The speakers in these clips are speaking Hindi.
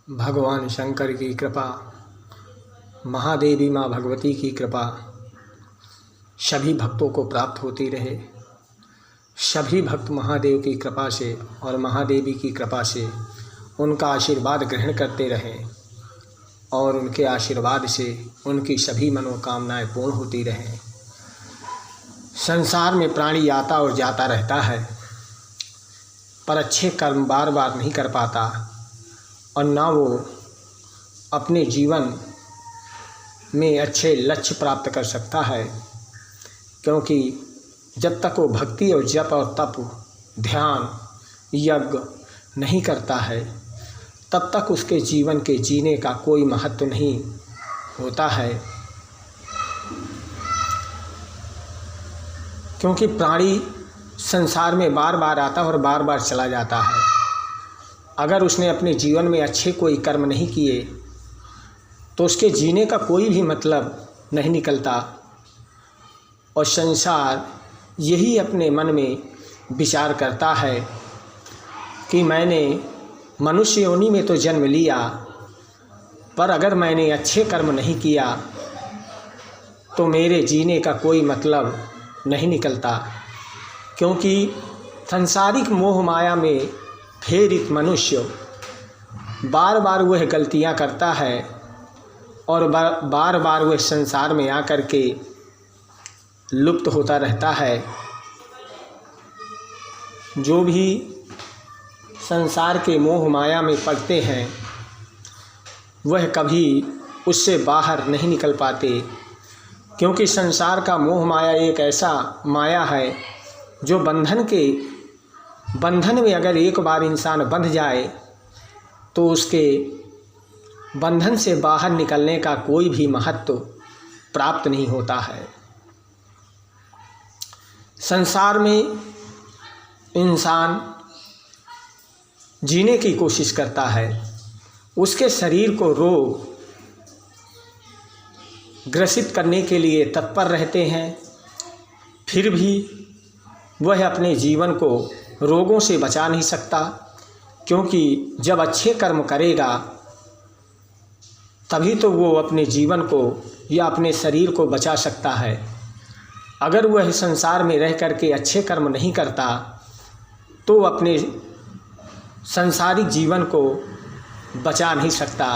भगवान शंकर की कृपा, महादेवी माँ भगवती की कृपा सभी भक्तों को प्राप्त होती रहे। सभी भक्त महादेव की कृपा से और महादेवी की कृपा से उनका आशीर्वाद ग्रहण करते रहें और उनके आशीर्वाद से उनकी सभी मनोकामनाएं पूर्ण होती रहें। संसार में प्राणी आता और जाता रहता है, पर अच्छे कर्म बार बार नहीं कर पाता और ना वो अपने जीवन में अच्छे लक्ष्य प्राप्त कर सकता है, क्योंकि जब तक वो भक्ति और जप और तप, ध्यान, यज्ञ नहीं करता है तब तक उसके जीवन के जीने का कोई महत्व नहीं होता है। क्योंकि प्राणी संसार में बार बार आता और बार बार चला जाता है। अगर उसने अपने जीवन में अच्छे कोई कर्म नहीं किए तो उसके जीने का कोई भी मतलब नहीं निकलता और संसार यही अपने मन में विचार करता है कि मैंने मनुष्य योनि में तो जन्म लिया, पर अगर मैंने अच्छे कर्म नहीं किया तो मेरे जीने का कोई मतलब नहीं निकलता। क्योंकि सांसारिक मोह माया में फेरित मनुष्य बार बार वह गलतियां करता है और बार बार वह संसार में आकर के लुप्त होता रहता है। जो भी संसार के मोह माया में पड़ते हैं वह कभी उससे बाहर नहीं निकल पाते, क्योंकि संसार का मोह माया एक ऐसा माया है जो बंधन में अगर एक बार इंसान बंध जाए तो उसके बंधन से बाहर निकलने का कोई भी महत्व प्राप्त नहीं होता है। संसार में इंसान जीने की कोशिश करता है, उसके शरीर को रोग ग्रसित करने के लिए तत्पर रहते हैं, फिर भी वह अपने जीवन को रोगों से बचा नहीं सकता। क्योंकि जब अच्छे कर्म करेगा तभी तो वो अपने जीवन को या अपने शरीर को बचा सकता है। अगर वह संसार में रह करके अच्छे कर्म नहीं करता तो अपने सांसारिक जीवन को बचा नहीं सकता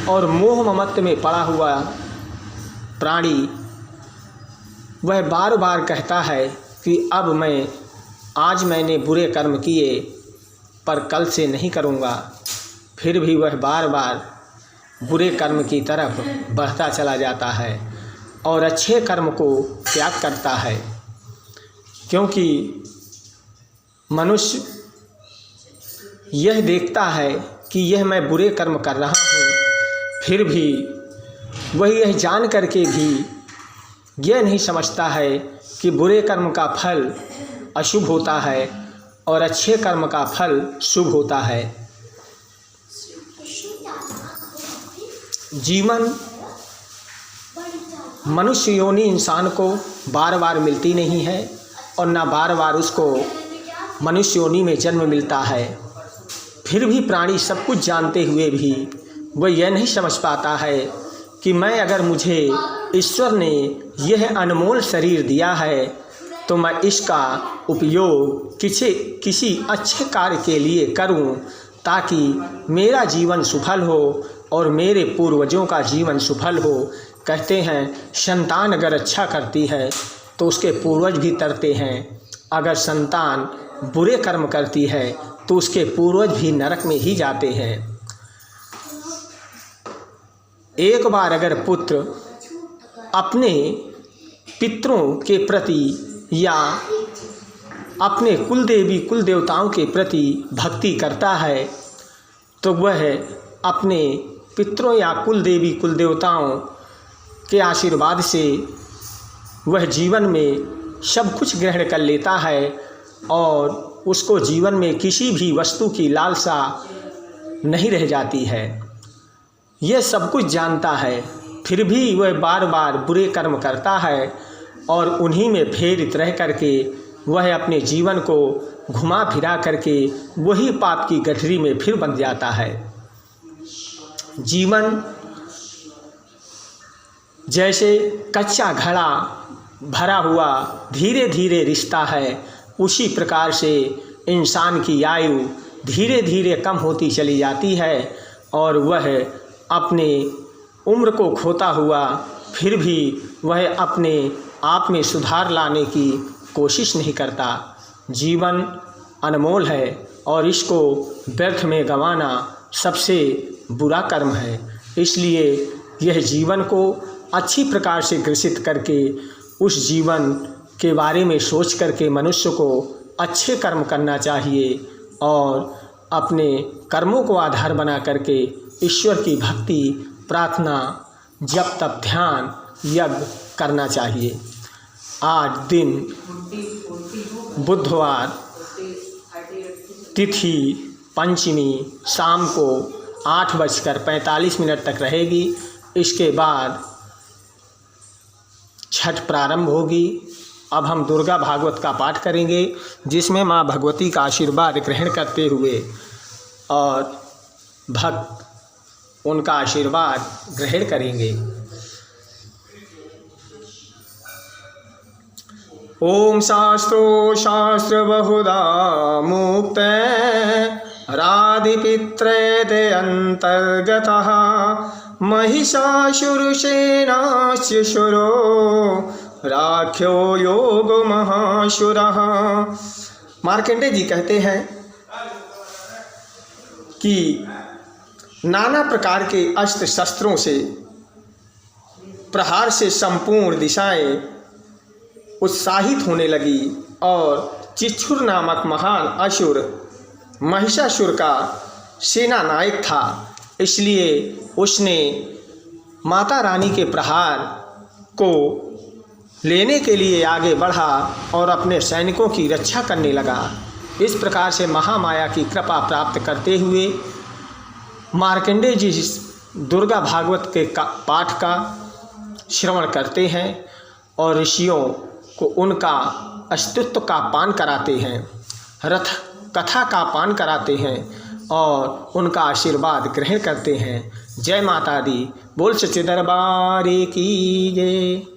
और मोह ममत्व में पड़ा हुआ प्राणी वह बार बार कहता है कि अब आज मैंने बुरे कर्म किए पर कल से नहीं करूँगा। फिर भी वह बार बार बुरे कर्म की तरफ बढ़ता चला जाता है और अच्छे कर्म को त्याग करता है। क्योंकि मनुष्य यह देखता है कि यह मैं बुरे कर्म कर रहा हूँ, फिर भी वह यह जान करके भी यह नहीं समझता है कि बुरे कर्म का फल अशुभ होता है और अच्छे कर्म का फल शुभ होता है। जीवन मनुष्य योनि इंसान को बार बार मिलती नहीं है और ना बार बार उसको मनुष्य योनि में जन्म मिलता है। फिर भी प्राणी सब कुछ जानते हुए भी वह यह नहीं समझ पाता है कि मुझे ईश्वर ने यह अनमोल शरीर दिया है तो मैं इसका उपयोग किसी अच्छे कार्य के लिए करूं, ताकि मेरा जीवन सफल हो और मेरे पूर्वजों का जीवन सफल हो। कहते हैं संतान अगर अच्छा करती है तो उसके पूर्वज भी तरते हैं, अगर संतान बुरे कर्म करती है तो उसके पूर्वज भी नरक में ही जाते हैं। एक बार अगर पुत्र अपने पितरों के प्रति या अपने कुल देवी कुल देवताओं के प्रति भक्ति करता है तो वह अपने पितरों या कुल देवी कुल देवताओं के आशीर्वाद से वह जीवन में सब कुछ ग्रहण कर लेता है और उसको जीवन में किसी भी वस्तु की लालसा नहीं रह जाती है। यह सब कुछ जानता है, फिर भी वह बार बार बुरे कर्म करता है और उन्हीं में प्रेरित रह करके वह अपने जीवन को घुमा फिरा करके वही पाप की गठरी में फिर बंध जाता है। जीवन जैसे कच्चा घड़ा भरा हुआ धीरे धीरे रिश्ता है, उसी प्रकार से इंसान की आयु धीरे धीरे कम होती चली जाती है और वह अपने उम्र को खोता हुआ फिर भी वह अपने आप में सुधार लाने की कोशिश नहीं करता। जीवन अनमोल है और इसको व्यर्थ में गंवाना सबसे बुरा कर्म है। इसलिए यह जीवन को अच्छी प्रकार से ग्रसित करके उस जीवन के बारे में सोच करके मनुष्य को अच्छे कर्म करना चाहिए और अपने कर्मों को आधार बना करके ईश्वर की भक्ति, प्रार्थना, जप तप, ध्यान, यज्ञ करना चाहिए। आज दिन बुधवार, तिथि पंचमी, शाम को 8:45 तक रहेगी। इसके बाद छठ प्रारंभ होगी। अब हम दुर्गा भागवत का पाठ करेंगे, जिसमें माँ भगवती का आशीर्वाद ग्रहण करते हुए और भक्त उनका आशीर्वाद ग्रहण करेंगे। ओम शास्त्रो शास्त्र बहुधा मुक्त राधिपित्रेते अंतर्गतः महिषासुरसेनास्य शुरो राख्यो योग महाशुरः। मार्कंडेय जी कहते हैं कि नाना प्रकार के अस्त्र शस्त्रों से प्रहार से संपूर्ण दिशाएं उत्साहित होने लगी और चिच्छुर नामक महान असुर महिषासुर का सेना नायक था, इसलिए उसने माता रानी के प्रहार को लेने के लिए आगे बढ़ा और अपने सैनिकों की रक्षा करने लगा। इस प्रकार से महामाया की कृपा प्राप्त करते हुए मार्कंडेय जी दुर्गा भागवत के पाठ का श्रवण करते हैं और ऋषियों को उनका अस्तित्व का पान कराते हैं, रथ कथा का पान कराते हैं और उनका आशीर्वाद ग्रहण करते हैं। जय माता दी। बोल सच्चे दरबार की जय।